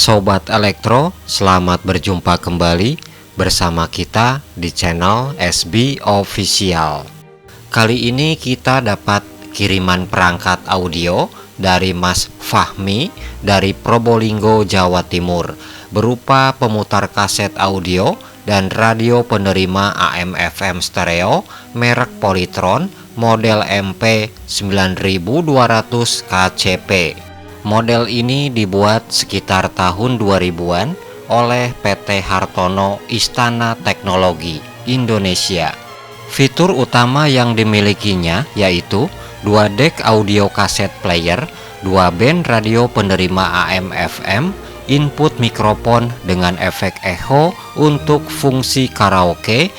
Sobat Elektro, selamat berjumpa kembali bersama kita di channel SB Official. Kali ini kita dapat kiriman perangkat audio dari Mas Fahmi dari Probolinggo, Jawa Timur, berupa pemutar kaset audio dan radio penerima AM/FM stereo merek Polytron model MP 9200 KCP. Model ini dibuat sekitar tahun 2000-an oleh PT Hartono Istana Teknologi Indonesia. Fitur utama yang dimilikinya yaitu 2 deck audio kaset player, 2 band radio penerima AM/FM, input mikrofon dengan efek echo untuk fungsi karaoke,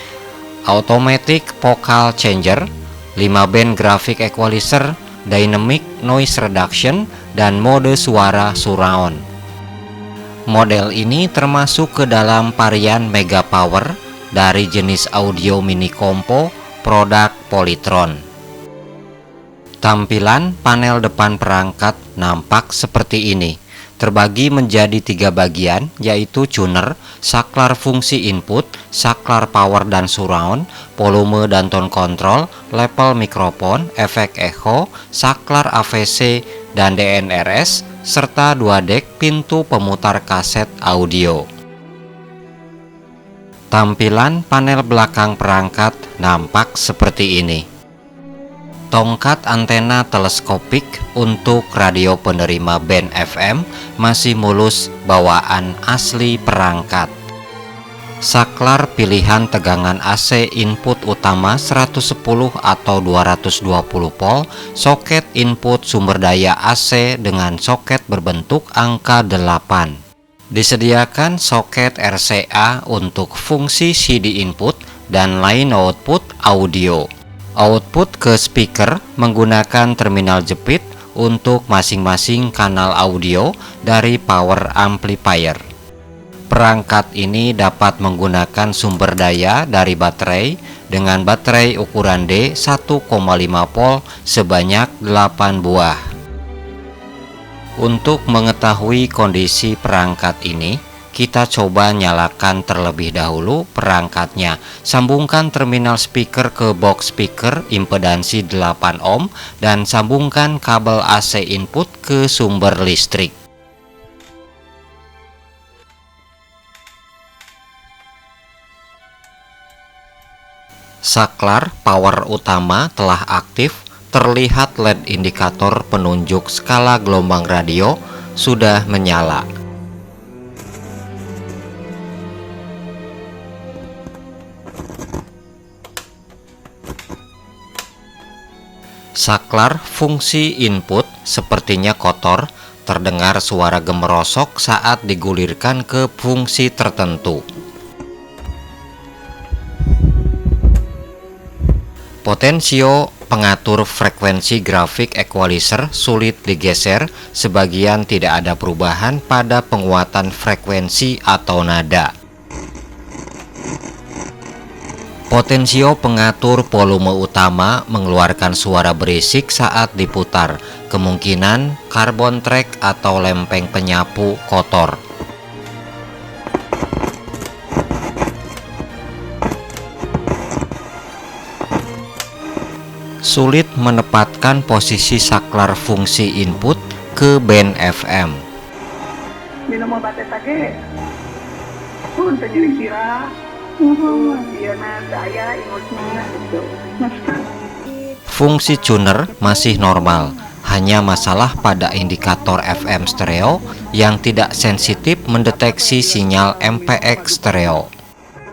automatic vocal changer, 5 band graphic equalizer, dynamic noise reduction, dan mode suara surround. Model ini termasuk ke dalam varian Mega Power dari jenis audio mini compo produk Polytron. Tampilan panel depan perangkat nampak seperti ini. Terbagi menjadi 3 bagian, yaitu tuner, saklar fungsi input, saklar power dan surround, volume dan tone control, level mikrofon, efek echo, saklar AVC dan DNRS, serta 2 deck pintu pemutar kaset audio. Tampilan panel belakang perangkat nampak seperti ini. Tongkat antena teleskopik untuk radio penerima band FM masih mulus bawaan asli perangkat. Saklar pilihan tegangan AC input utama 110 atau 220 volt, soket input sumber daya AC dengan soket berbentuk angka 8. Disediakan soket RCA untuk fungsi CD input dan line output audio. Output ke speaker menggunakan terminal jepit untuk masing-masing kanal audio dari power amplifier. Perangkat ini dapat menggunakan sumber daya dari baterai dengan baterai ukuran D 1,5 volt sebanyak 8 buah. Untuk mengetahui kondisi perangkat ini, kita coba nyalakan terlebih dahulu perangkatnya. Sambungkan terminal speaker ke box speaker impedansi 8 ohm dan sambungkan kabel AC input ke sumber listrik. Saklar power utama telah aktif, terlihat LED indikator penunjuk skala gelombang radio sudah menyala. Saklar fungsi input sepertinya kotor, terdengar suara gemerosok saat digulirkan ke fungsi tertentu. Potensio pengatur frekuensi grafik equalizer sulit digeser, sebagian tidak ada perubahan pada penguatan frekuensi atau nada. Potensio pengatur volume utama mengeluarkan suara berisik saat diputar, kemungkinan karbon track atau lempeng penyapu kotor. Sulit menempatkan posisi saklar fungsi input ke band FM. Minum obat tage. Pun kira-kira fungsi tuner masih normal, hanya masalah pada indikator FM stereo yang tidak sensitif mendeteksi sinyal MPX stereo.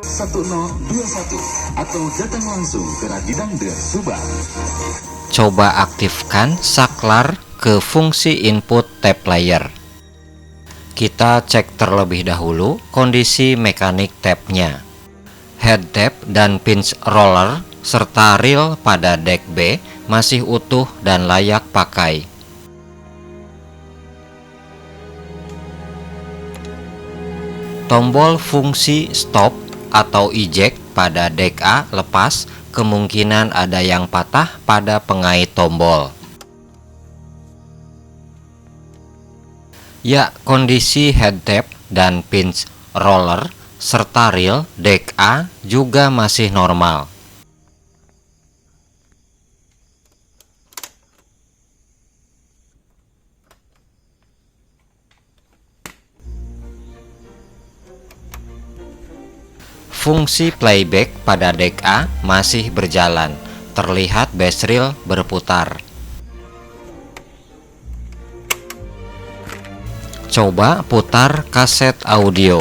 1021 atau datang langsung ke Radidang Der Subang. Coba aktifkan saklar ke fungsi input tape player. Kita cek terlebih dahulu kondisi mekanik tape-nya. Head tape dan pinch roller serta reel pada deck B masih utuh dan layak pakai. Tombol fungsi stop atau eject pada deck A lepas, kemungkinan ada yang patah pada pengait tombol. Ya, kondisi head tap dan pinch roller serta reel deck A juga masih normal. Fungsi playback pada deck A masih berjalan, terlihat bass reel berputar. Coba putar kaset audio.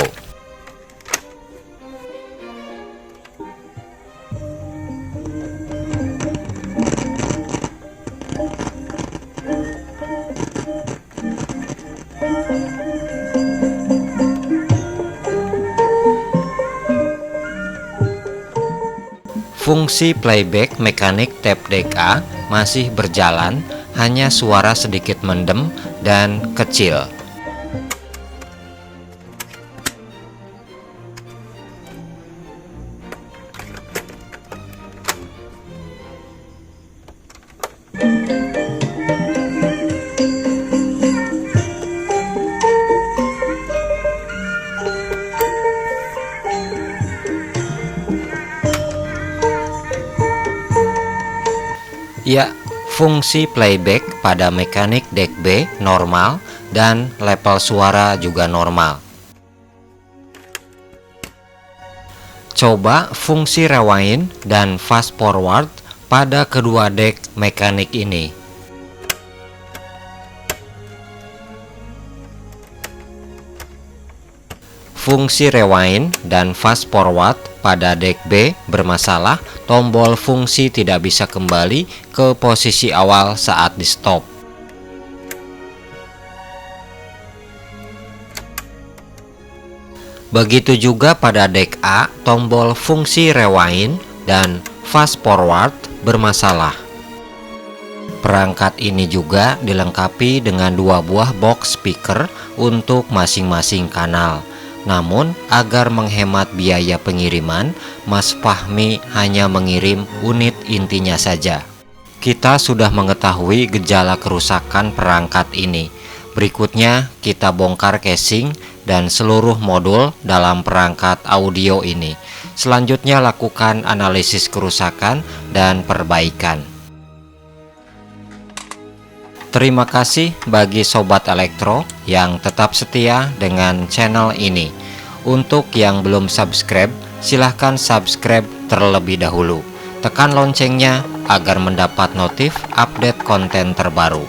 Fungsi playback mekanik tape deck A masih berjalan, hanya suara sedikit mendem dan kecil. Ya, fungsi playback pada mekanik deck B normal dan level suara juga normal. Coba fungsi rewind dan fast forward pada kedua deck mekanik ini. Fungsi rewind dan fast forward pada deck B bermasalah, tombol fungsi tidak bisa kembali ke posisi awal saat di stop. Begitu juga pada deck A, tombol fungsi rewind dan fast forward bermasalah. Perangkat ini juga dilengkapi dengan dua buah box speaker untuk masing-masing kanal. Namun, agar menghemat biaya pengiriman, Mas Fahmi hanya mengirim unit intinya saja. Kita sudah mengetahui gejala kerusakan perangkat ini. Berikutnya, kita bongkar casing dan seluruh modul dalam perangkat audio ini. Selanjutnya, lakukan analisis kerusakan dan perbaikan. Terima kasih bagi Sobat Elektro yang tetap setia dengan channel ini. Untuk yang belum subscribe, silahkan subscribe terlebih dahulu. Tekan loncengnya agar mendapat notif update konten terbaru.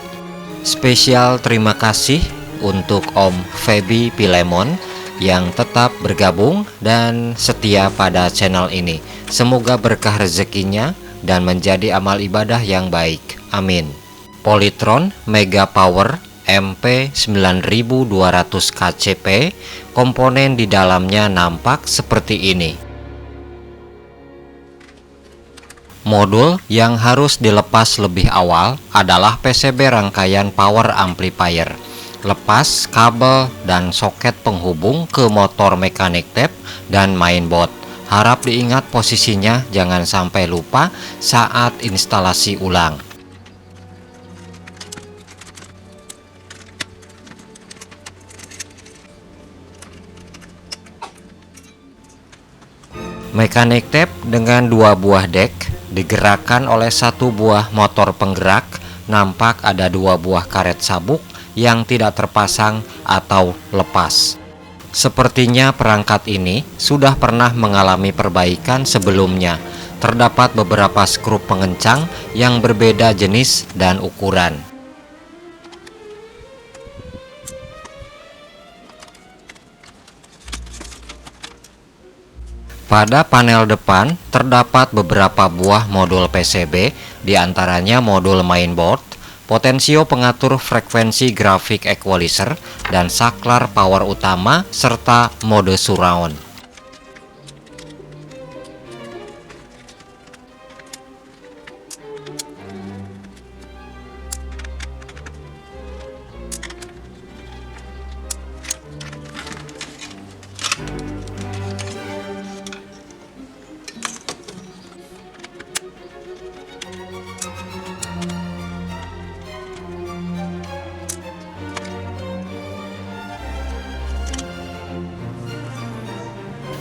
Spesial terima kasih untuk Om Feby Pilemon yang tetap bergabung dan setia pada channel ini. Semoga berkah rezekinya dan menjadi amal ibadah yang baik. Amin. Polytron Mega Power MP9200 KCP, komponen di dalamnya nampak seperti ini. Modul yang harus dilepas lebih awal adalah PCB rangkaian power amplifier. Lepas kabel dan soket penghubung ke motor mekanik tape dan mainboard. Harap diingat posisinya, jangan sampai lupa saat instalasi ulang. Mekanik tape dengan dua buah deck digerakkan oleh satu buah motor penggerak. Nampak ada dua buah karet sabuk yang tidak terpasang atau lepas. Sepertinya perangkat ini sudah pernah mengalami perbaikan sebelumnya. Terdapat beberapa skrup pengencang yang berbeda jenis dan ukuran. Pada panel depan terdapat beberapa buah modul PCB, diantaranya modul mainboard, potensio pengatur frekuensi grafik equalizer, dan saklar power utama, serta mode surround.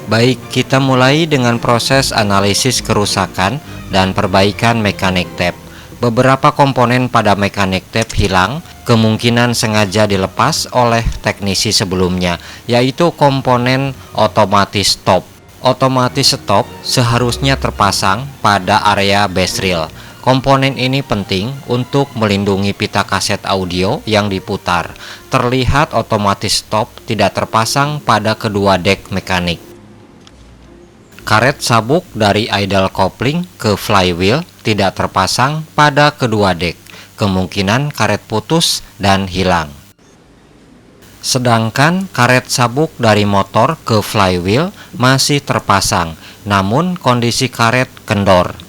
Baik, kita mulai dengan proses analisis kerusakan dan perbaikan mekanik tape. Beberapa komponen pada mekanik tape hilang, kemungkinan sengaja dilepas oleh teknisi sebelumnya, yaitu komponen otomatis stop. Otomatis stop seharusnya terpasang pada area base reel. Komponen ini penting untuk melindungi pita kaset audio yang diputar. Terlihat otomatis stop tidak terpasang pada kedua dek mekanik. Karet sabuk dari idle coupling ke flywheel tidak terpasang pada kedua dek. Kemungkinan karet putus dan hilang. Sedangkan karet sabuk dari motor ke flywheel masih terpasang, namun kondisi karet kendor.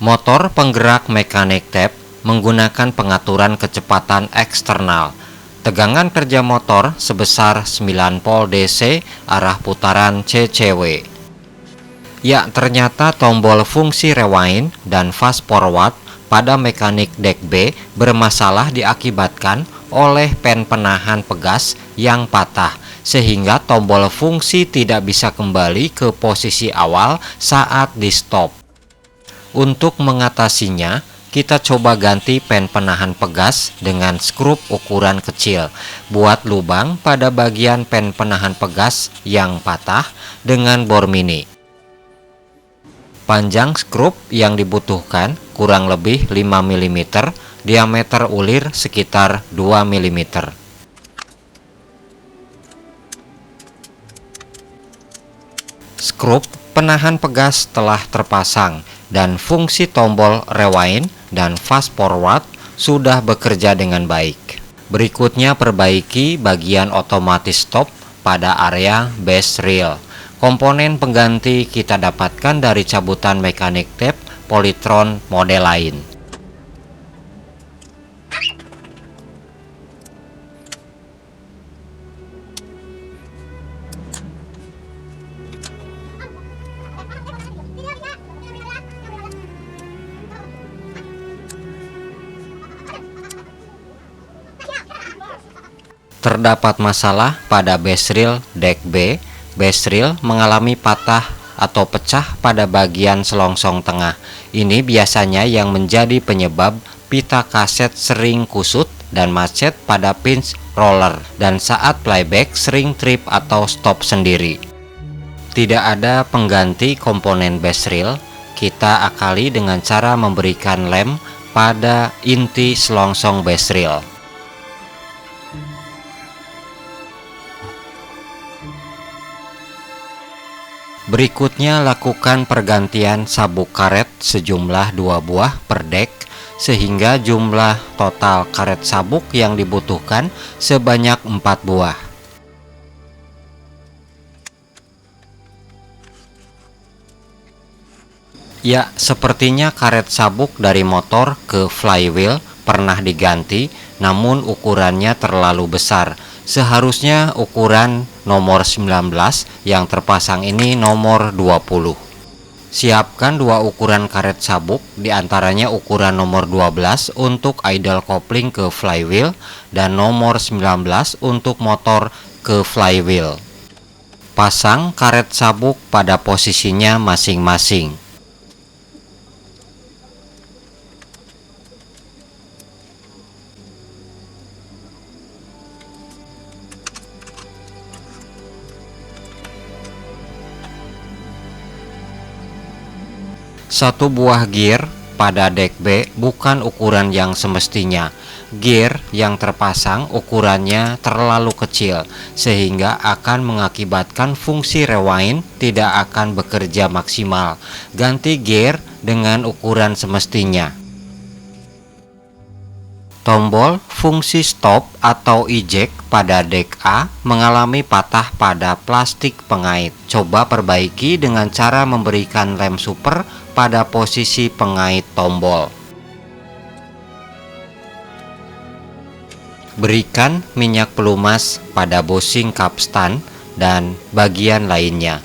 Motor penggerak mekanik tape menggunakan pengaturan kecepatan eksternal. Tegangan kerja motor sebesar 9 volt DC arah putaran CCW. Ya, ternyata tombol fungsi rewind dan fast forward pada mekanik dek B bermasalah diakibatkan oleh pen penahan pegas yang patah, sehingga tombol fungsi tidak bisa kembali ke posisi awal saat di stop. Untuk mengatasinya, kita coba ganti pen penahan pegas dengan skrup ukuran kecil. Buat lubang pada bagian pen penahan pegas yang patah dengan bor mini. Panjang skrup yang dibutuhkan kurang lebih 5 mm, diameter ulir sekitar 2 mm. Skrup penahan pegas telah terpasang dan fungsi tombol rewind dan fast forward sudah bekerja dengan baik. Berikutnya perbaiki bagian otomatis stop pada area base reel. Komponen pengganti kita dapatkan dari cabutan mekanik tape Polytron model lain. Terdapat masalah pada base reel dek B. Base reel mengalami patah atau pecah pada bagian selongsong tengah. Ini biasanya yang menjadi penyebab pita kaset sering kusut dan macet pada pinch roller, dan saat playback sering trip atau stop sendiri. Tidak ada pengganti komponen base reel. Kita akali dengan cara memberikan lem pada inti selongsong base reel. Berikutnya lakukan pergantian sabuk karet sejumlah 2 buah per dek, sehingga jumlah total karet sabuk yang dibutuhkan sebanyak 4 buah. Ya, sepertinya karet sabuk dari motor ke flywheel pernah diganti, namun ukurannya terlalu besar. Seharusnya ukuran nomor 19, yang terpasang ini nomor 20. Siapkan 2 ukuran karet sabuk, diantaranya ukuran nomor 12 untuk idle coupling ke flywheel dan nomor 19 untuk motor ke flywheel. Pasang karet sabuk pada posisinya masing-masing. Satu buah gear pada dek B bukan ukuran yang semestinya. Gear yang terpasang ukurannya terlalu kecil, sehingga akan mengakibatkan fungsi rewind tidak akan bekerja maksimal. Ganti gear dengan ukuran semestinya. Tombol fungsi stop atau eject pada dek A mengalami patah pada plastik pengait. Coba perbaiki dengan cara memberikan lem super pada posisi pengait tombol. Berikan minyak pelumas pada bushing capstan dan bagian lainnya.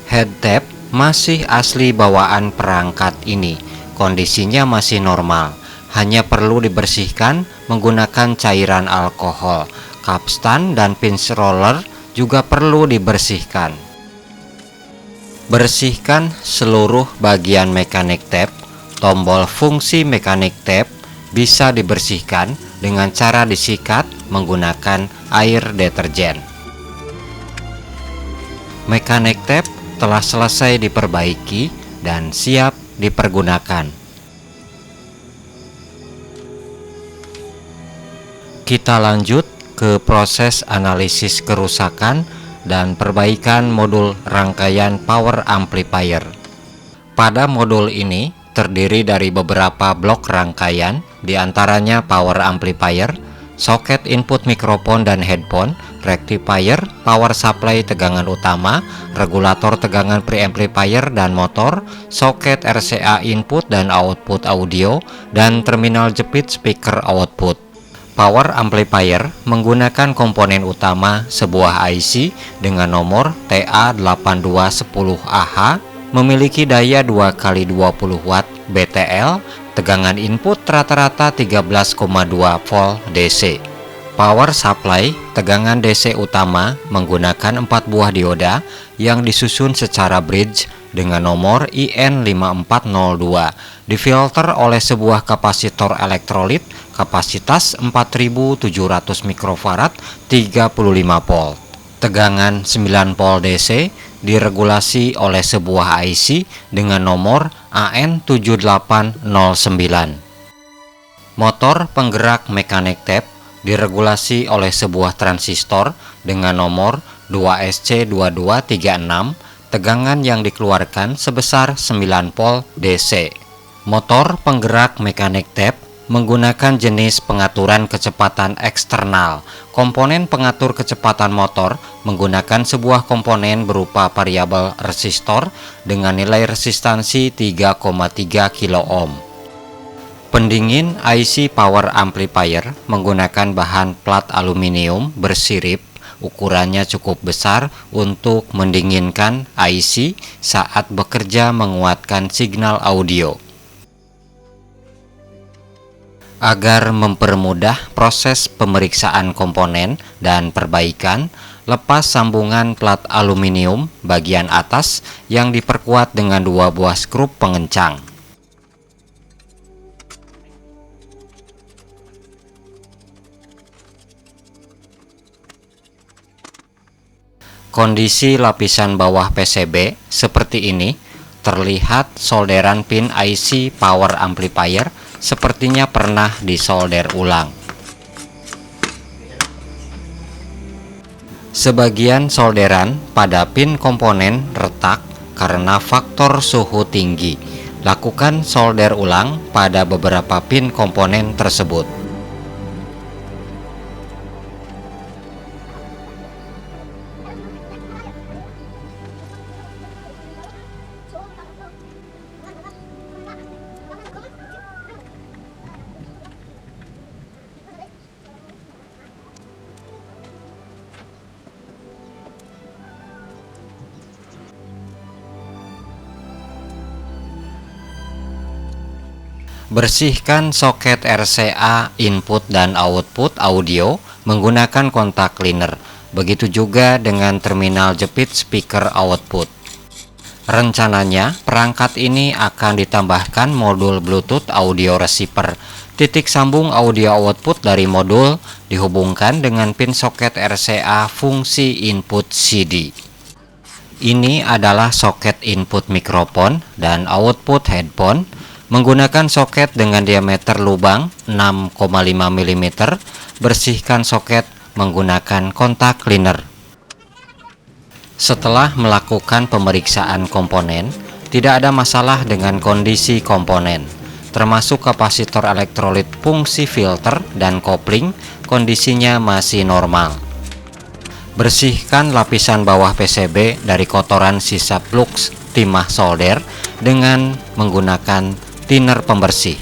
Head tab masih asli bawaan perangkat ini. Kondisinya masih normal. Hanya perlu dibersihkan menggunakan cairan alkohol. capstan dan pinch roller juga perlu dibersihkan. Bersihkan seluruh bagian mechanic tape. Tombol fungsi mechanic tape bisa dibersihkan dengan cara disikat menggunakan air deterjen. Mechanic tape telah selesai diperbaiki dan siap dipergunakan. Kita lanjut ke proses analisis kerusakan dan perbaikan modul rangkaian power amplifier. Pada modul ini terdiri dari beberapa blok rangkaian, diantaranya power amplifier, soket input mikrofon dan headphone, rectifier, power supply tegangan utama, regulator tegangan preamplifier dan motor, soket RCA input dan output audio, dan terminal jepit speaker output. Power amplifier menggunakan komponen utama sebuah IC dengan nomor TA8210AH, memiliki daya 2x20 watt BTL, tegangan input rata-rata 13,2 volt DC. Power supply tegangan DC utama menggunakan 4 buah dioda yang disusun secara bridge dengan nomor IN5402, difilter oleh sebuah kapasitor elektrolit kapasitas 4700 mikrofarad 35 volt. Tegangan 9 volt DC diregulasi oleh sebuah IC dengan nomor AN7809. Motor penggerak mechanic tape diregulasi oleh sebuah transistor dengan nomor 2SC2236, tegangan yang dikeluarkan sebesar 9 volt DC. Motor penggerak mechanic tape menggunakan jenis pengaturan kecepatan eksternal. Komponen pengatur kecepatan motor menggunakan sebuah komponen berupa variabel resistor dengan nilai resistansi 3,3 kilo ohm. Pendingin IC power amplifier menggunakan bahan plat aluminium bersirip, ukurannya cukup besar untuk mendinginkan IC saat bekerja menguatkan signal audio. Agar mempermudah proses pemeriksaan komponen dan perbaikan, lepas sambungan plat aluminium bagian atas yang diperkuat dengan 2 buah skrup pengencang. Kondisi lapisan bawah PCB seperti ini. Terlihat solderan pin IC power amplifier sepertinya pernah disolder ulang. Sebagian solderan pada pin komponen retak karena faktor suhu tinggi. Lakukan solder ulang pada beberapa pin komponen tersebut. Bersihkan soket RCA input dan output audio menggunakan kontak cleaner. Begitu juga dengan terminal jepit speaker output. Rencananya, perangkat ini akan ditambahkan modul Bluetooth audio receiver. Titik sambung audio output dari modul dihubungkan dengan pin soket RCA fungsi input CD. Ini adalah soket input mikrofon dan output headphone. Menggunakan soket dengan diameter lubang 6,5 mm, bersihkan soket menggunakan kontak cleaner. Setelah melakukan pemeriksaan komponen, tidak ada masalah dengan kondisi komponen, termasuk kapasitor elektrolit fungsi filter dan kopling, kondisinya masih normal. Bersihkan lapisan bawah PCB dari kotoran sisa flux timah solder dengan menggunakan thinner pembersih.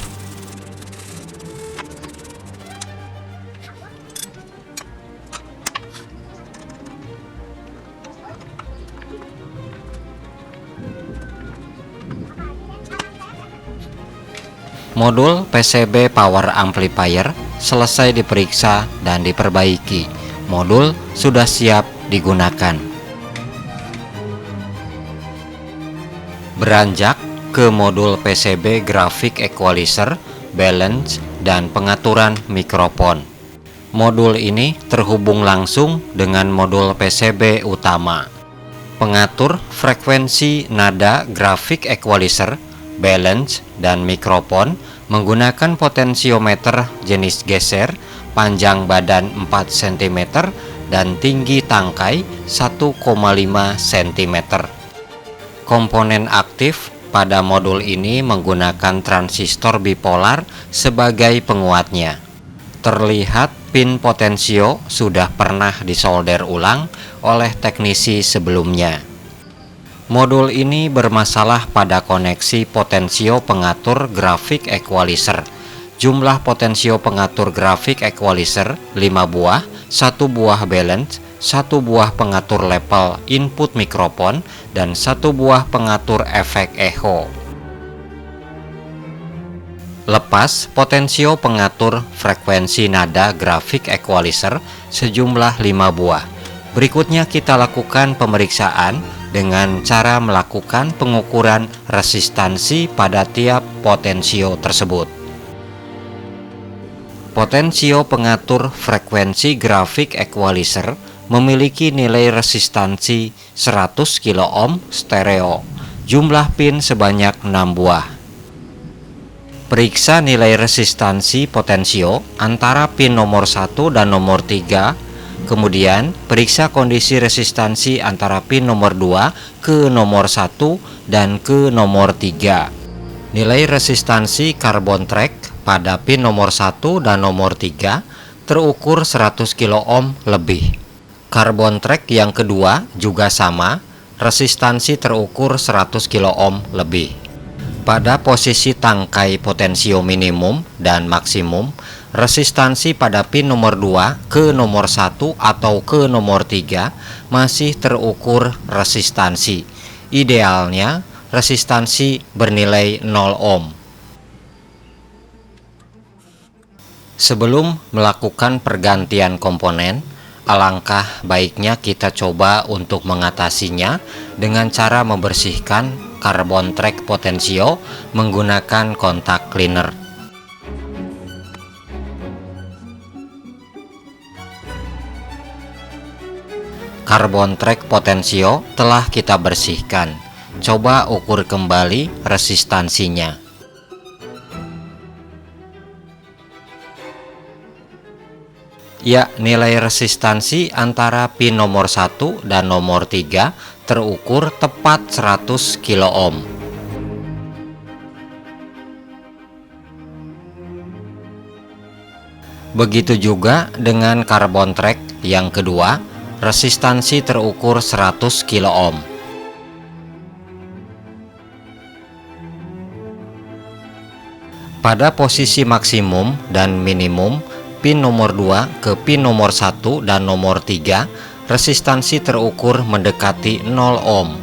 Modul PCB power amplifier selesai diperiksa dan diperbaiki. modul sudah siap digunakan. Beranjak ke modul PCB Graphic Equalizer, Balance, dan pengaturan mikrofon. Modul ini terhubung langsung dengan modul PCB utama. Pengatur frekuensi nada Graphic Equalizer, Balance, dan mikrofon menggunakan potensiometer jenis geser, panjang badan 4 cm dan tinggi tangkai 1,5 cm. Komponen aktif pada modul ini menggunakan transistor bipolar sebagai penguatnya. Terlihat pin potensio sudah pernah disolder ulang oleh teknisi sebelumnya. Modul ini bermasalah pada koneksi potensio pengatur Graphic Equalizer. Jumlah potensio pengatur Graphic Equalizer 5 buah, 1 buah balance, 1 buah pengatur level input mikrofon, dan 1 buah pengatur efek echo. Lepas potensio pengatur frekuensi nada Graphic Equalizer sejumlah 5 buah. Berikutnya kita lakukan pemeriksaan dengan cara melakukan pengukuran resistansi pada tiap potensio tersebut. Potensio pengatur frekuensi Graphic Equalizer memiliki nilai resistansi 100 kilo-ohm stereo. Jumlah pin sebanyak 6 buah. Periksa nilai resistansi potensio antara pin nomor 1 dan nomor 3. Kemudian periksa kondisi resistansi antara pin nomor 2 ke nomor 1 dan ke nomor 3. Nilai resistansi carbon track pada pin nomor 1 dan nomor 3 terukur 100 kilo-ohm lebih. Carbon track yang kedua juga sama, resistansi terukur 100 kilo-ohm lebih. Pada posisi tangkai potensio minimum dan maksimum, resistansi pada pin nomor 2 ke nomor 1 atau ke nomor 3 masih terukur resistansi. Idealnya, resistansi bernilai 0 ohm. Sebelum melakukan pergantian komponen, alangkah baiknya kita coba untuk mengatasinya dengan cara membersihkan carbon track potensio menggunakan kontak cleaner. Carbon track potensio telah kita bersihkan. Coba ukur kembali resistansinya. Ya, nilai resistansi antara pin nomor 1 dan nomor 3 terukur tepat 100 kilo-ohm. Begitu juga dengan carbon track yang kedua, resistansi terukur 100 kilo-ohm. Pada posisi maksimum dan minimum, pin nomor 2 ke pin nomor 1 dan nomor 3, resistansi terukur mendekati 0 ohm.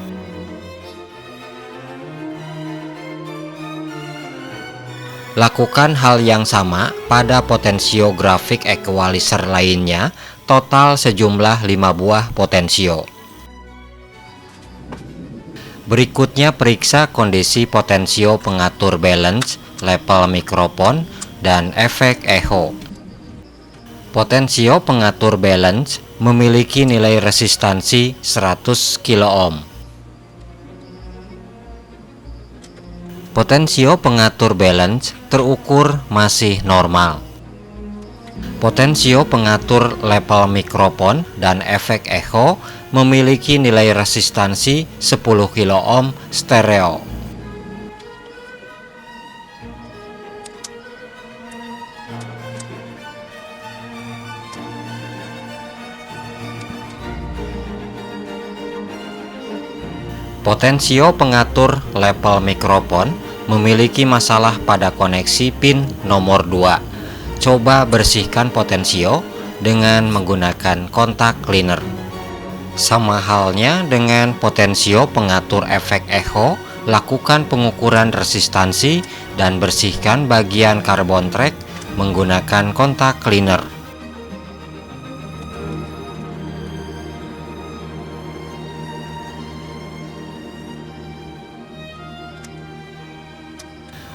Lakukan hal yang sama pada potensio Graphic Equalizer lainnya, total sejumlah 5 buah potensio. Berikutnya periksa kondisi potensio pengatur balance, level mikrofon, dan efek echo. Potensio pengatur balance memiliki nilai resistansi 100 kilo-ohm. Potensio pengatur balance terukur masih normal. Potensio pengatur level mikrofon dan efek echo memiliki nilai resistansi 10 kilo-ohm stereo. Potensio pengatur level mikrofon memiliki masalah pada koneksi pin nomor 2. Coba bersihkan potensio dengan menggunakan kontak cleaner. Sama halnya dengan potensio pengatur efek echo, lakukan pengukuran resistansi dan bersihkan bagian carbon track menggunakan kontak cleaner.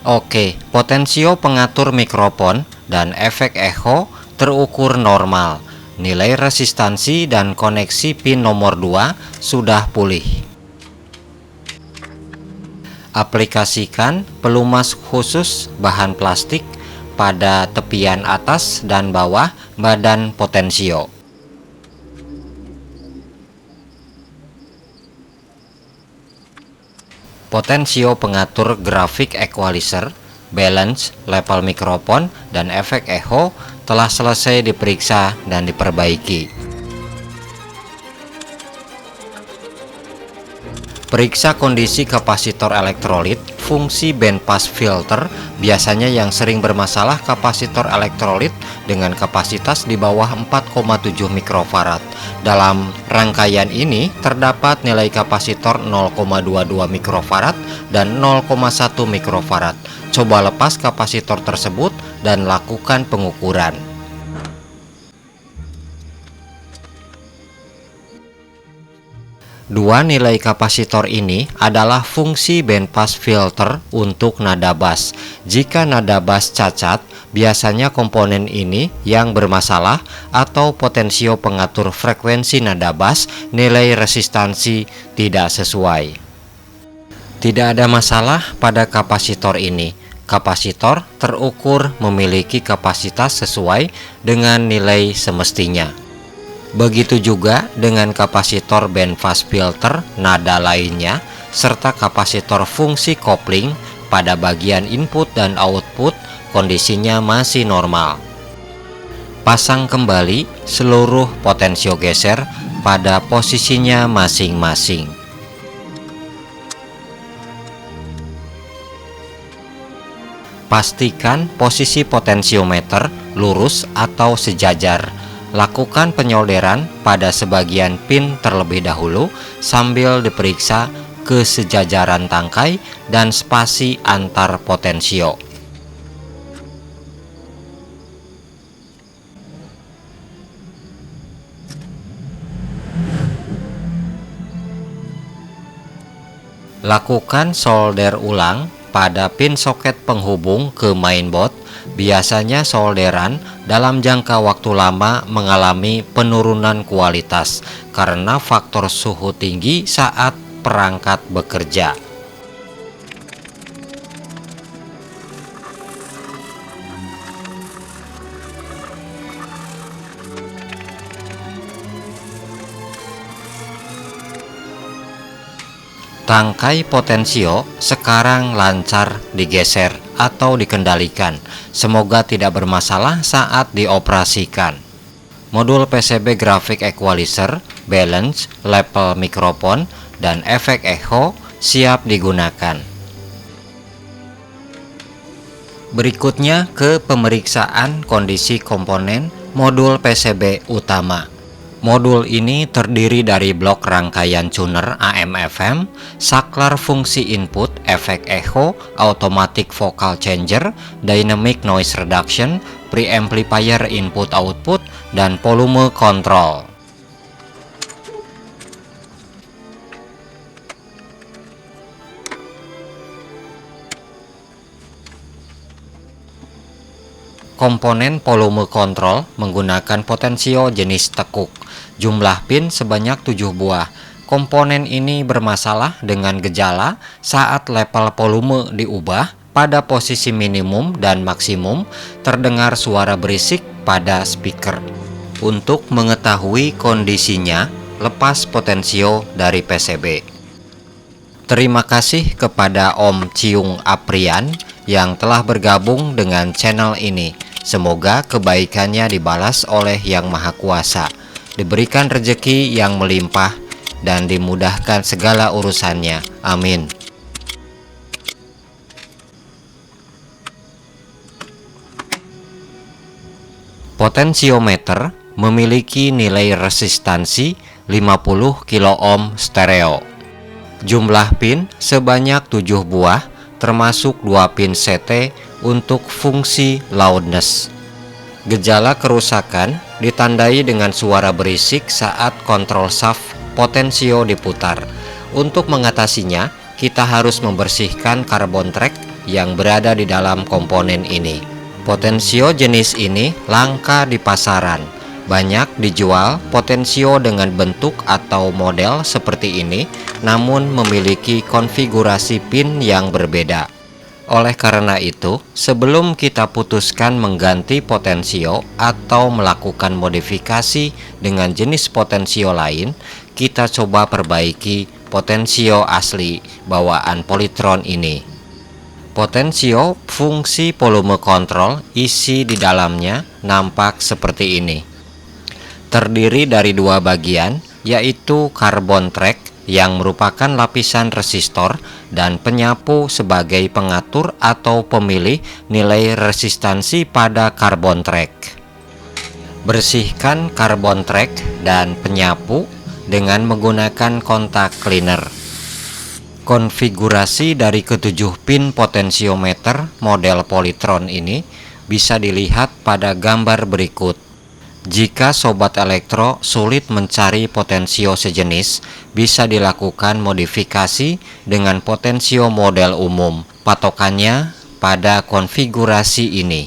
Oke, potensio pengatur mikrofon dan efek echo terukur normal. Nilai resistansi dan koneksi pin nomor 2 sudah pulih. Aplikasikan pelumas khusus bahan plastik pada tepian atas dan bawah badan potensio. Potensio pengatur grafik equalizer, balance, level mikrofon, dan efek echo telah selesai diperiksa dan diperbaiki. Periksa kondisi kapasitor elektrolit. Fungsi bandpass filter. Biasanya yang sering bermasalah kapasitor elektrolit dengan kapasitas di bawah 4,7 mikrofarad. Dalam rangkaian ini terdapat nilai kapasitor 0,22 mikrofarad dan 0,1 mikrofarad. Coba lepas kapasitor tersebut dan lakukan pengukuran. Dua nilai kapasitor ini adalah fungsi bandpass filter untuk nada bass. Jika nada bass cacat, biasanya komponen ini yang bermasalah atau potensio pengatur frekuensi nada bass nilai resistansi tidak sesuai. Tidak ada masalah pada kapasitor ini. Kapasitor terukur memiliki kapasitas sesuai dengan nilai semestinya. Begitu juga dengan kapasitor bandpass filter nada lainnya, serta kapasitor fungsi kopling pada bagian input dan output kondisinya masih normal. Pasang kembali seluruh potensio geser pada posisinya masing-masing. Pastikan posisi potensiometer lurus atau sejajar. Lakukan penyolderan pada sebagian pin terlebih dahulu sambil diperiksa kesejajaran tangkai dan spasi antar potensio. Lakukan solder ulang pada pin soket penghubung ke mainboard. Biasanya solderan dalam jangka waktu lama mengalami penurunan kualitas karena faktor suhu tinggi saat perangkat bekerja. Tangkai potensio sekarang lancar digeser atau dikendalikan. Semoga tidak bermasalah saat dioperasikan. Modul PCB grafik equalizer, balance, level mikrofon, dan efek echo siap digunakan. Berikutnya ke pemeriksaan kondisi komponen modul PCB utama. Modul ini terdiri dari blok rangkaian tuner AM/FM, saklar fungsi input, efek echo, automatic vocal changer, dynamic noise reduction, preamplifier input/output, dan volume control. Komponen volume control menggunakan potensio jenis tekuk. Jumlah pin sebanyak 7 buah. Komponen ini bermasalah dengan gejala saat level volume diubah pada posisi minimum dan maksimum, terdengar suara berisik pada speaker. Untuk mengetahui kondisinya, lepas potensio dari PCB. Terima kasih kepada Om Ciung Aprian yang telah bergabung dengan channel ini. Semoga kebaikannya dibalas oleh Yang Maha Kuasa, diberikan rezeki yang melimpah, dan dimudahkan segala urusannya. Amin. Potensiometer memiliki nilai resistansi 50 kilo ohm stereo. Jumlah pin sebanyak 7 buah, termasuk 2 pin CT untuk fungsi loudness. Gejala kerusakan ditandai dengan suara berisik saat kontrol shaft potensio diputar. Untuk mengatasinya, kita harus membersihkan karbon track yang berada di dalam komponen ini. Potensio jenis ini langka di pasaran. Banyak dijual potensio dengan bentuk atau model seperti ini, namun memiliki konfigurasi pin yang berbeda. Oleh karena itu, sebelum kita putuskan mengganti potensio atau melakukan modifikasi dengan jenis potensio lain, kita coba perbaiki potensio asli bawaan Polytron ini. Potensio fungsi volume kontrol isi di dalamnya nampak seperti ini. Terdiri dari dua bagian, yaitu carbon track yang merupakan lapisan resistor dan penyapu sebagai pengatur atau pemilih nilai resistansi pada carbon track. Bersihkan carbon track dan penyapu dengan menggunakan kontak cleaner. Konfigurasi dari ketujuh pin potensiometer model Polytron ini bisa dilihat pada gambar berikut. Jika sobat elektro sulit mencari potensio sejenis, bisa dilakukan modifikasi dengan potensio model umum. Patokannya pada konfigurasi ini.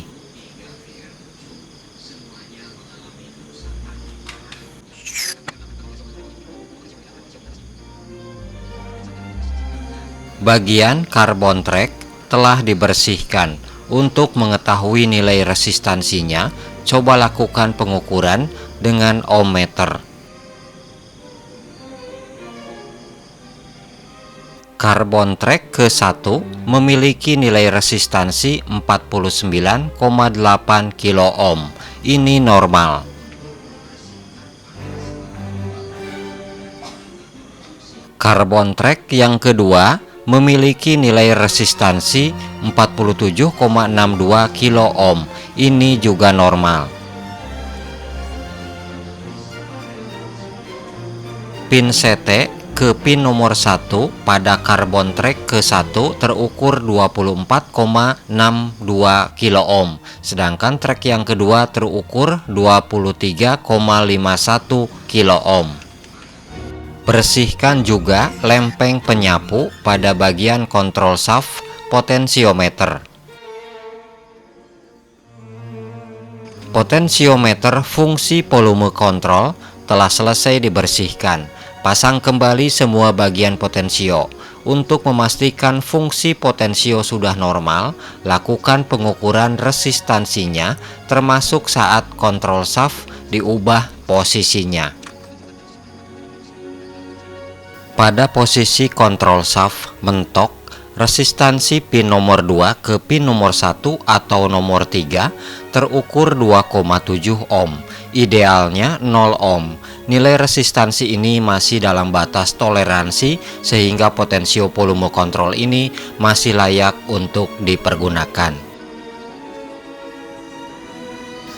Bagian carbon track telah dibersihkan. Untuk mengetahui nilai resistansinya, coba lakukan pengukuran dengan ohmmeter. Carbon track ke-1 memiliki nilai resistansi 49,8 kilo ohm. Ini normal. Carbon track yang kedua memiliki nilai resistansi 47,62 kilo ohm. Ini juga normal. Pin CT ke pin nomor 1 pada carbon track ke-1 terukur 24,62 kilo ohm, sedangkan track yang kedua terukur 23,51 kilo ohm. Bersihkan juga lempeng penyapu pada bagian kontrol shaft potensiometer. Potensiometer fungsi volume kontrol telah selesai dibersihkan. Pasang kembali semua bagian potensio. Untuk memastikan fungsi potensio sudah normal, lakukan pengukuran resistansinya termasuk saat kontrol shaft diubah posisinya. Pada posisi kontrol shaft mentok, resistansi pin nomor 2 ke pin nomor 1 atau nomor 3 terukur 2,7 ohm, idealnya 0 ohm. Nilai resistansi ini masih dalam batas toleransi sehingga potensio volume kontrol ini masih layak untuk dipergunakan.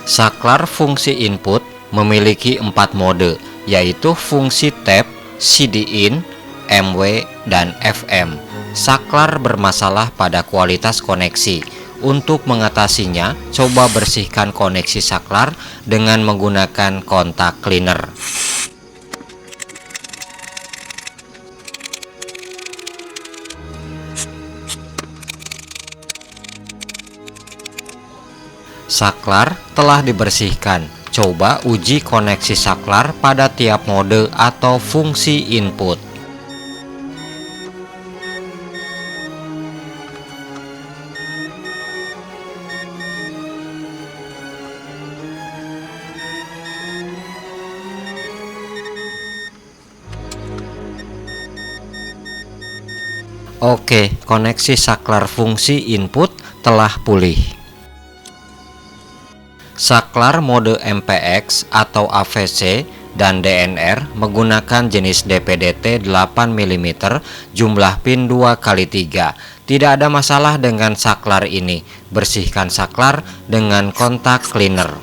Saklar fungsi input memiliki 4 mode, yaitu fungsi tap, CD-in, MW, dan FM. Saklar bermasalah pada kualitas koneksi. Untuk mengatasinya, coba bersihkan koneksi saklar dengan menggunakan kontak cleaner. Saklar telah dibersihkan. Coba uji koneksi saklar pada tiap mode atau fungsi input. Oke, koneksi saklar fungsi input telah pulih. Saklar mode MPX atau AVC dan DNR menggunakan jenis DP-DT 8 mm jumlah pin 2x3. Tidak ada masalah dengan saklar ini. Bersihkan saklar dengan kontak cleaner.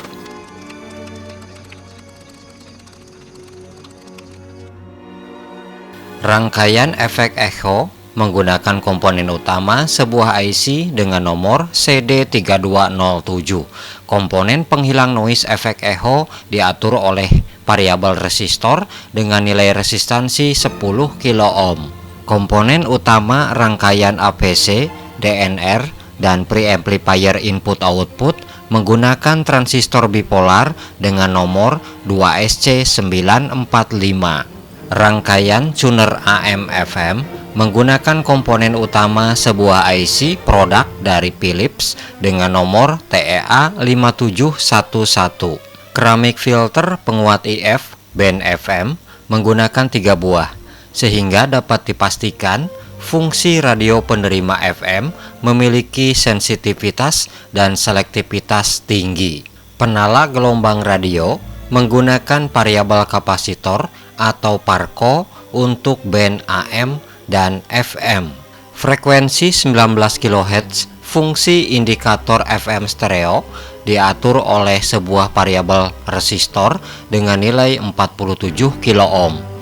Rangkaian efek echo menggunakan komponen utama sebuah IC dengan nomor CD3207. Komponen penghilang noise efek echo diatur oleh variabel resistor dengan nilai resistansi 10 kilo ohm. Komponen utama rangkaian APC DNR, dan preamplifier input-output menggunakan transistor bipolar dengan nomor 2SC945. Rangkaian tuner AM/FM menggunakan komponen utama sebuah IC produk dari Philips dengan nomor TEA5711. Keramik filter penguat IF band FM menggunakan 3 buah, sehingga dapat dipastikan fungsi radio penerima FM memiliki sensitivitas dan selektivitas tinggi. Penala gelombang radio menggunakan variabel kapasitor atau Parco untuk band AM dan FM. Frekuensi 19 kHz fungsi indikator FM stereo diatur oleh sebuah variabel resistor dengan nilai 47 kilo-ohm.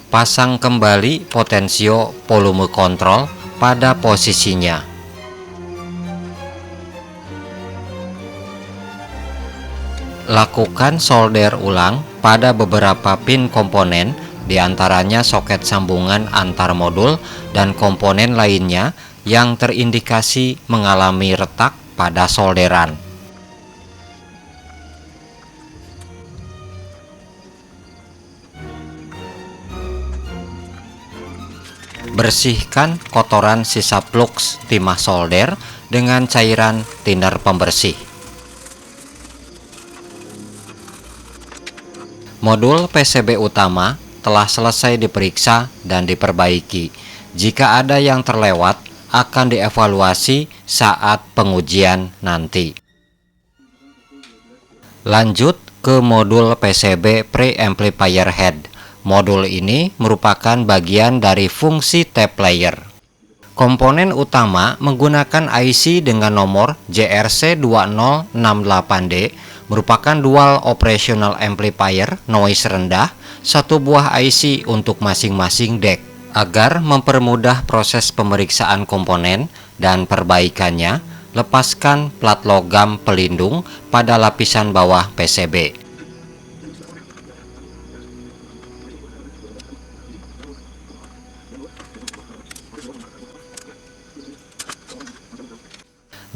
Pasang kembali potensio volume kontrol pada posisinya. Lakukan solder ulang pada beberapa pin komponen, diantaranya soket sambungan antar modul dan komponen lainnya yang terindikasi mengalami retak pada solderan. Bersihkan kotoran sisa plugs timah solder dengan cairan thinner pembersih. Modul PCB utama telah selesai diperiksa dan diperbaiki. Jika ada yang terlewat, akan dievaluasi saat pengujian nanti. Lanjut ke modul PCB preamplifier head. Modul ini merupakan bagian dari fungsi tape player. Komponen utama menggunakan IC dengan nomor JRC2068D, merupakan dual operational amplifier noise rendah, satu buah IC untuk masing-masing deck. Agar mempermudah proses pemeriksaan komponen dan perbaikannya, lepaskan plat logam pelindung pada lapisan bawah PCB.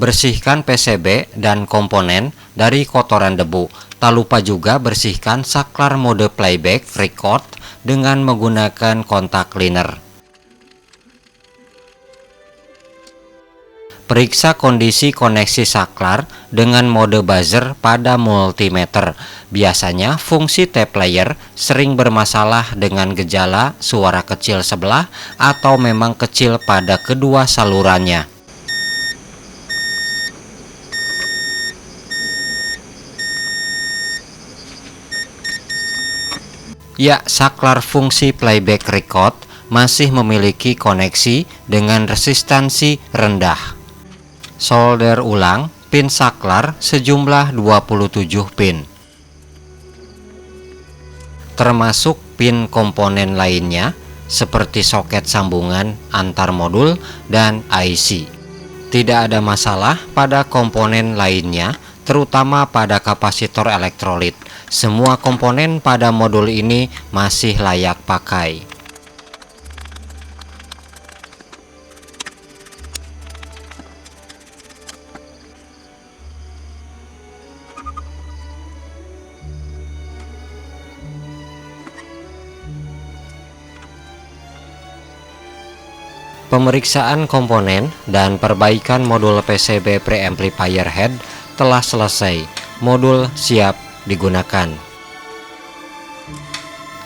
Bersihkan PCB dan komponen dari kotoran debu. Tak lupa juga bersihkan saklar mode playback record dengan menggunakan kontak cleaner. Periksa kondisi koneksi saklar dengan mode buzzer pada multimeter. Biasanya fungsi tape player sering bermasalah dengan gejala suara kecil sebelah atau memang kecil pada kedua salurannya. Ya, saklar fungsi playback record masih memiliki koneksi dengan resistansi rendah. Solder ulang pin saklar sejumlah 27 pin. Termasuk pin komponen lainnya seperti soket sambungan antar modul dan IC. Tidak ada masalah pada komponen lainnya, terutama pada kapasitor elektrolit. Semua komponen pada modul ini masih layak pakai. Pemeriksaan komponen dan perbaikan modul PCB preamplifier head telah selesai. Modul siap digunakan.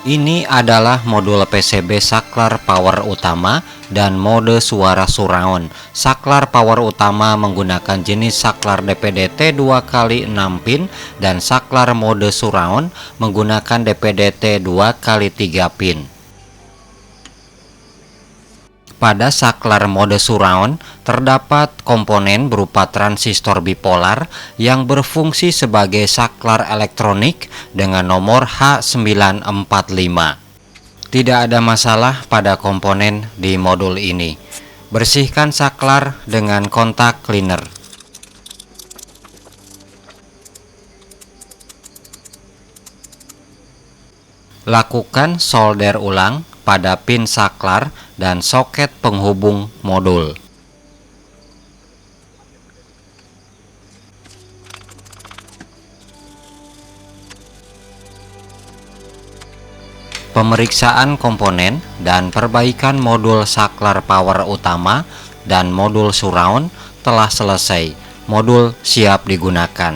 Ini adalah modul PCB saklar power utama dan mode suara surround. Saklar power utama menggunakan jenis saklar DPDT 2x6 pin dan saklar mode surround menggunakan DPDT 2x3 pin. Pada saklar mode surround terdapat komponen berupa transistor bipolar yang berfungsi sebagai saklar elektronik dengan nomor H945. Tidak ada masalah pada komponen di modul ini. Bersihkan saklar dengan kontak cleaner. Lakukan solder ulang pada pin saklar dan soket penghubung modul. Pemeriksaan komponen dan perbaikan modul saklar power utama dan modul surround telah selesai. Modul siap digunakan.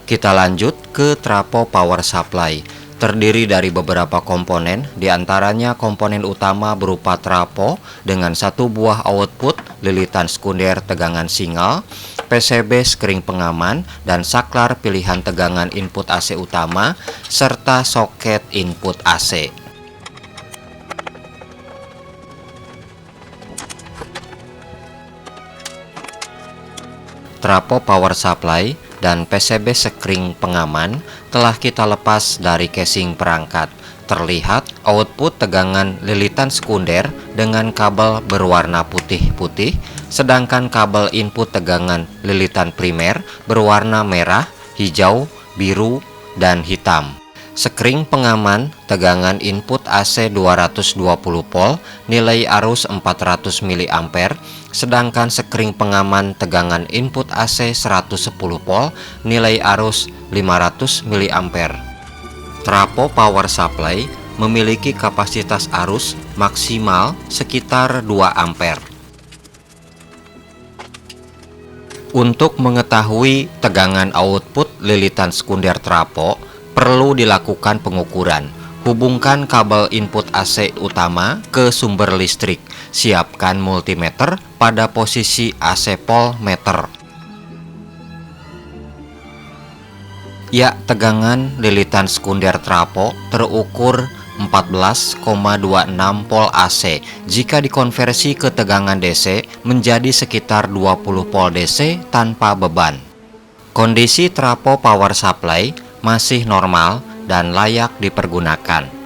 Kita lanjut ke trafo power supply. Terdiri dari beberapa komponen, diantaranya komponen utama berupa trafo dengan satu buah output, lilitan sekunder tegangan single, PCB skring pengaman, dan saklar pilihan tegangan input AC utama, serta soket input AC. Trafo power supply dan PCB skring pengaman telah kita lepas dari casing perangkat. Terlihat output tegangan lilitan sekunder dengan kabel berwarna putih-putih, sedangkan kabel input tegangan lilitan primer berwarna merah, hijau, biru, dan hitam. Skring pengaman tegangan input AC 220 volt, nilai arus 400 mA, sedangkan skring pengaman tegangan input AC 110 volt, nilai arus 500 mA. Trafo power supply memiliki kapasitas arus maksimal sekitar 2 ampere. Untuk mengetahui tegangan output lilitan sekunder trafo, perlu dilakukan pengukuran. Hubungkan kabel input AC utama ke sumber listrik. Siapkan multimeter pada posisi AC pole meter. Ya, tegangan lilitan sekunder trafo terukur 14,26 volt AC. Jika dikonversi ke tegangan DC menjadi sekitar 20 volt DC tanpa beban. Kondisi trafo power supply masih normal dan layak dipergunakan.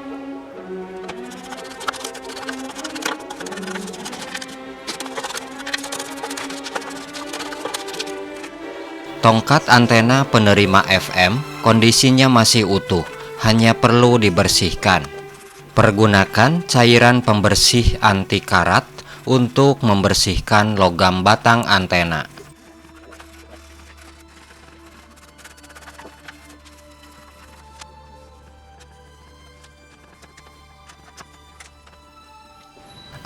Tongkat antena penerima FM kondisinya masih utuh, hanya perlu dibersihkan. Pergunakan cairan pembersih anti karat untuk membersihkan logam batang antena.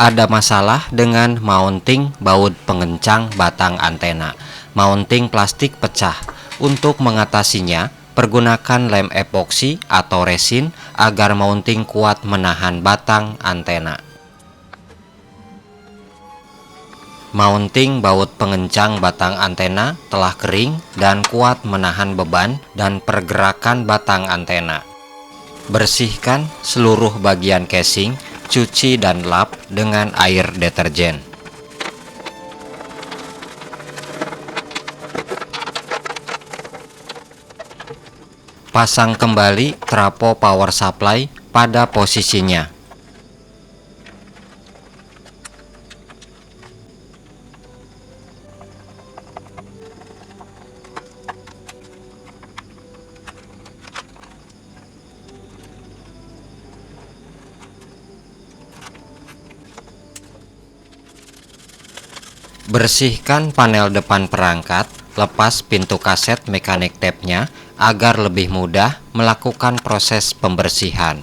Ada masalah dengan mounting baut pengencang batang antena. Mounting plastik pecah. Untuk mengatasinya, pergunakan lem epoksi atau resin agar mounting kuat menahan batang antena. Mounting baut pengencang batang antena telah kering dan kuat menahan beban dan pergerakan batang antena. Bersihkan seluruh bagian casing, cuci dan lap dengan air deterjen. Pasang kembali trafo power supply pada posisinya. Bersihkan panel depan perangkat, lepas pintu kaset mekanik tape-nya agar lebih mudah melakukan proses pembersihan.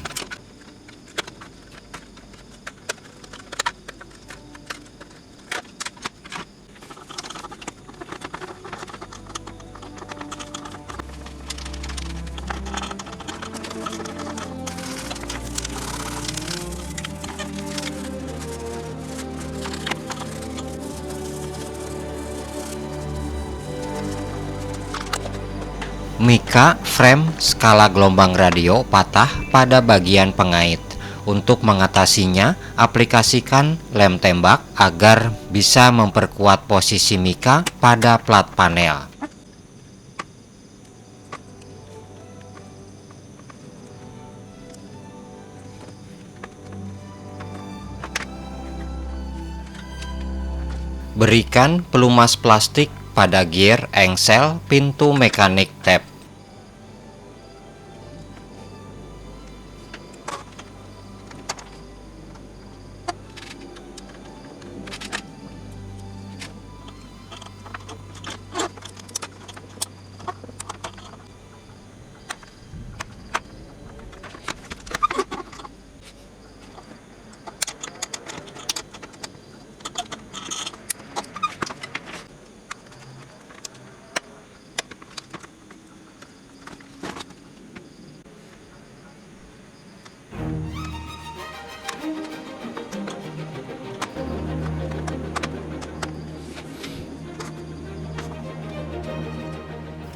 Mika frame skala gelombang radio patah pada bagian pengait. Untuk mengatasinya, aplikasikan lem tembak agar bisa memperkuat posisi mika pada plat panel. Berikan pelumas plastik pada gear engsel pintu mekanik tape.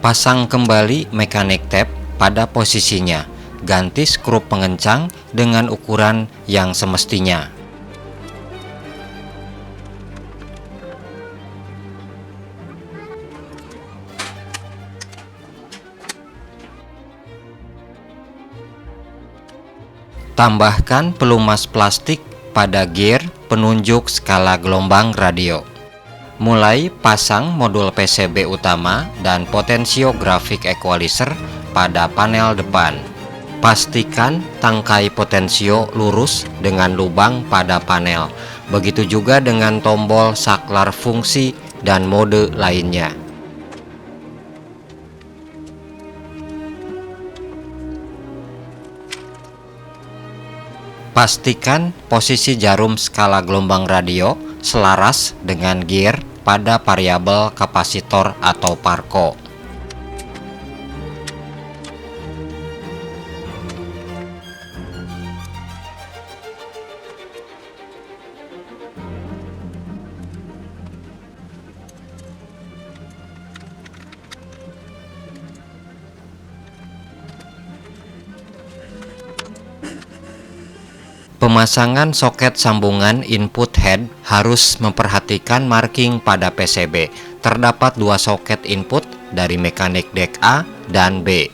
Pasang kembali mechanic tape pada posisinya. Ganti skrup pengencang dengan ukuran yang semestinya. Tambahkan pelumas plastik pada gear penunjuk skala gelombang radio. Mulai pasang modul PCB utama dan potensio grafik equalizer pada panel depan. Pastikan tangkai potensio lurus dengan lubang pada panel. Begitu juga dengan tombol saklar fungsi dan mode lainnya. Pastikan posisi jarum skala gelombang radio selaras dengan gear pada variabel kapasitor atau parko. Pemasangan soket sambungan input head harus memperhatikan marking pada PCB. Terdapat dua soket input dari mechanic deck A dan B.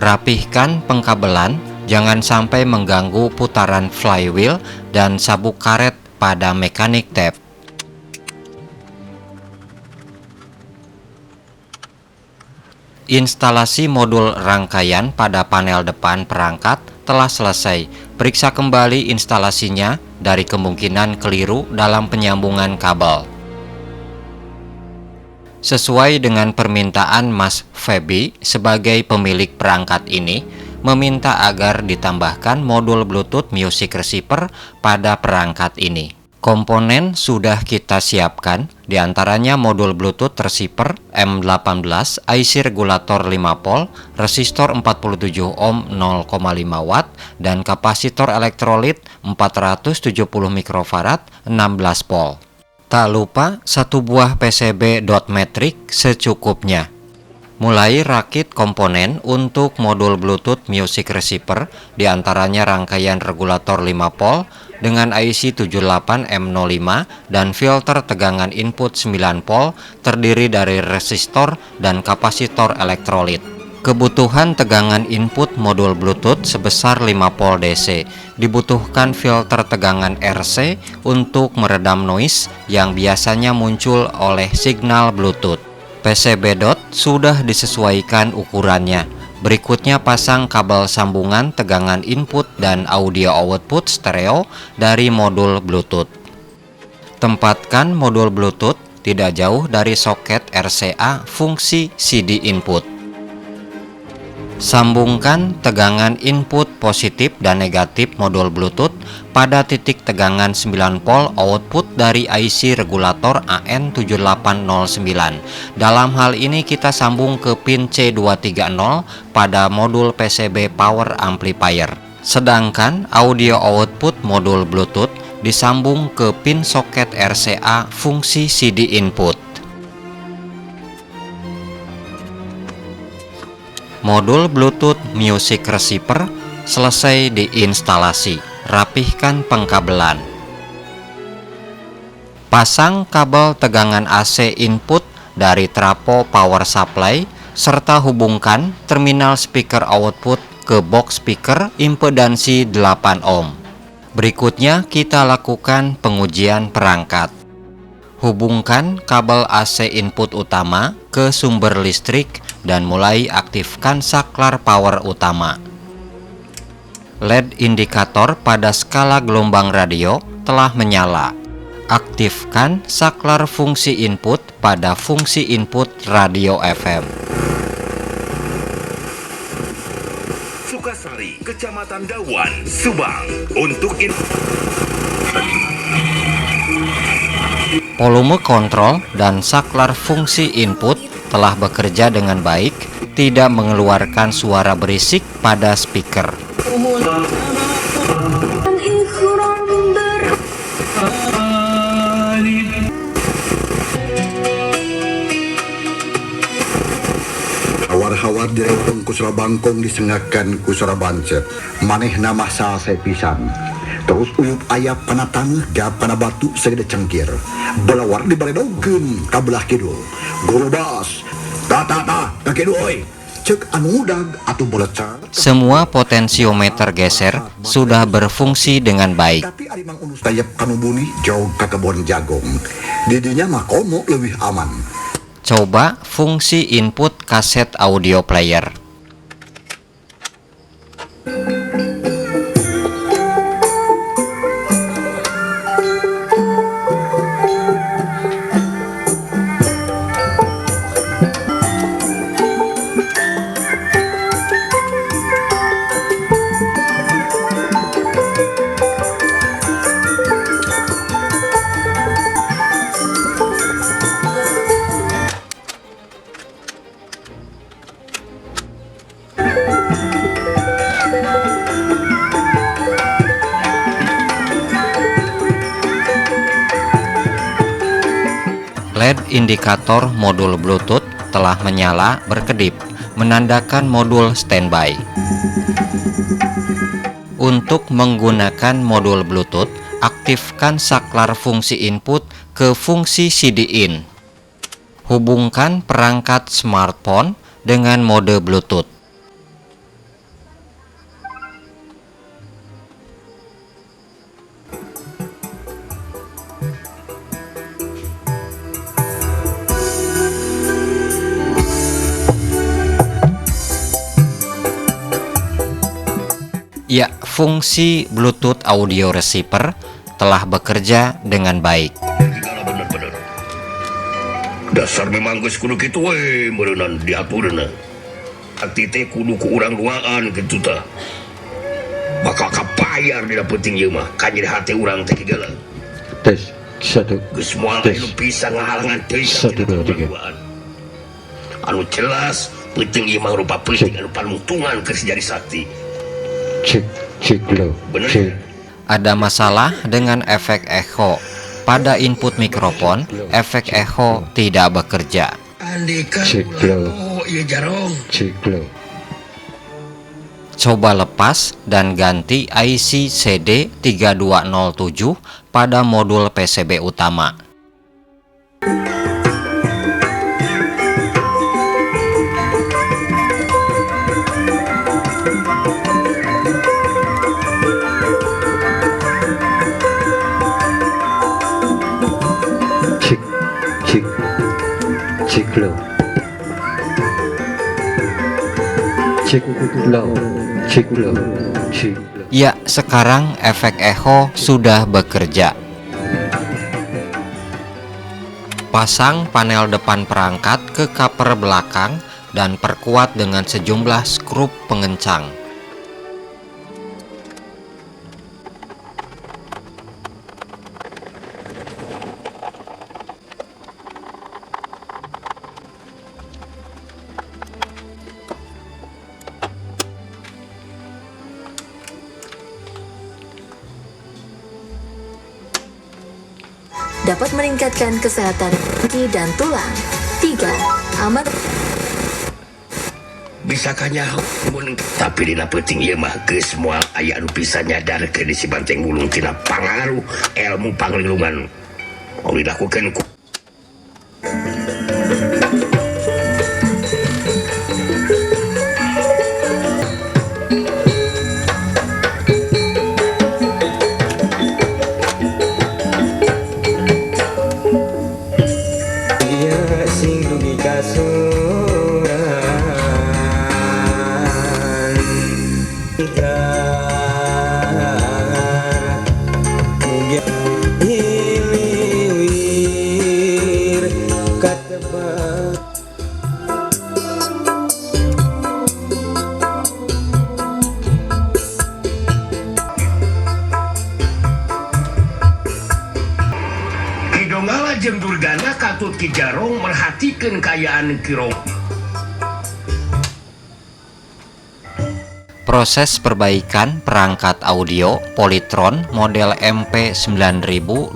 Rapihkan pengkabelan, jangan sampai mengganggu putaran flywheel dan sabuk karet pada mechanic tape. Instalasi modul rangkaian pada panel depan perangkat telah selesai. Periksa kembali instalasinya dari kemungkinan keliru dalam penyambungan kabel. Sesuai dengan permintaan Mas Feby sebagai pemilik perangkat ini, meminta agar ditambahkan modul Bluetooth Music Receiver pada perangkat ini. Komponen sudah kita siapkan, diantaranya modul Bluetooth Receiver M18, IC regulator 5 volt, resistor 47 ohm 0,5 watt, dan kapasitor elektrolit 470 mikrofarad 16 volt. Tak lupa satu buah PCB dot matrix secukupnya. Mulai rakit komponen untuk modul Bluetooth Music Receiver, diantaranya rangkaian regulator 5 volt dengan IC 78M05 dan filter tegangan input 9 volt terdiri dari resistor dan kapasitor elektrolit. Kebutuhan tegangan input modul Bluetooth sebesar 5 volt DC. Dibutuhkan filter tegangan RC untuk meredam noise yang biasanya muncul oleh signal Bluetooth. PCB dot sudah disesuaikan ukurannya. Berikutnya pasang kabel sambungan tegangan input dan audio output stereo dari modul Bluetooth. Tempatkan modul Bluetooth tidak jauh dari soket RCA fungsi CD input. Sambungkan tegangan input positif dan negatif modul Bluetooth pada titik tegangan 9 volt output dari IC regulator AN7809. Dalam hal ini kita sambung ke pin C230 pada modul PCB power amplifier. Sedangkan audio output modul Bluetooth disambung ke pin soket RCA fungsi CD input. Modul Bluetooth Music Receiver selesai diinstalasi. Rapihkan pengkabelan. Pasang kabel tegangan AC input dari trafo power supply serta hubungkan terminal speaker output ke box speaker impedansi 8 ohm. Berikutnya kita lakukan pengujian perangkat. Hubungkan kabel AC input utama ke sumber listrik dan mulai aktifkan saklar power utama. LED indikator pada skala gelombang radio telah menyala. Aktifkan saklar fungsi input pada fungsi input radio FM. Sukasari, Kecamatan Dawan, Subang. Untuk Volume kontrol dan saklar fungsi input telah bekerja dengan baik, tidak mengeluarkan suara berisik pada speaker. Hawar-hawar direpung ku Surabangkong disengakan ku Surabancet. Maneh nama saya pisan. Terus uyup ayap panatang gap panabatu segede cengkir. Belawar di baledogeun ka belah kidul. Gorobas. Ta kakidul oi. Cek anu udag atuh bolecar. Semua potensiometer geser sudah berfungsi dengan baik. Tapi ari Mang Unus tayap kanu buni jauh ka kebon jagong. Didinya mah komo leuwih aman. Coba fungsi input kaset audio player. LED indikator modul Bluetooth telah menyala berkedip, menandakan modul standby. Untuk menggunakan modul Bluetooth, aktifkan saklar fungsi input ke fungsi CD-in. Hubungkan perangkat smartphone dengan mode Bluetooth. Ya, fungsi Bluetooth audio receiver telah bekerja dengan baik. Bener-bener. Dasar memang geus kudu kitu we meureunna diaturna. Akti teh kudu ku urang duaan kitu tah. Bakal kapayar dina penting ieu mah, kanjir hati urang teh gala. Tes, satu. Geus moal anu bisa ngahalangan teuing duaan. Anu jelas penting ieu mah rupa penting anu panungtungan keur sejari sakti. Cek lo. Cek. Ada masalah dengan efek echo. Pada input mikrofon, efek echo tidak bekerja. Cek lo. Cek lo. Coba lepas dan ganti IC CD3207 pada modul PCB utama. Cek lo. Cek lo. Cek lo. Cek lo. Ya, sekarang efek echo sudah bekerja. Pasang panel depan perangkat ke cover belakang dan perkuat dengan sejumlah skrup pengencang. Dapat meningkatkan kesehatan gigi dan tulang. 3. Aman. Bisa nyaho mun tapi dina penting ieu mah geus moal aya anu bisa nyadarkeun si banteng bulung tina pangaruh ilmu panglilungan. Mau dilakukeun ku jeung Durgana katut Ki Jarong merhatikeun kayaan Kirong. Proses perbaikan perangkat audio Polytron model MP9200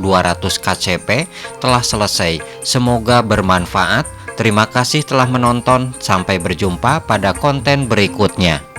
KCP telah selesai. Semoga bermanfaat. Terima kasih telah menonton. Sampai berjumpa pada konten berikutnya.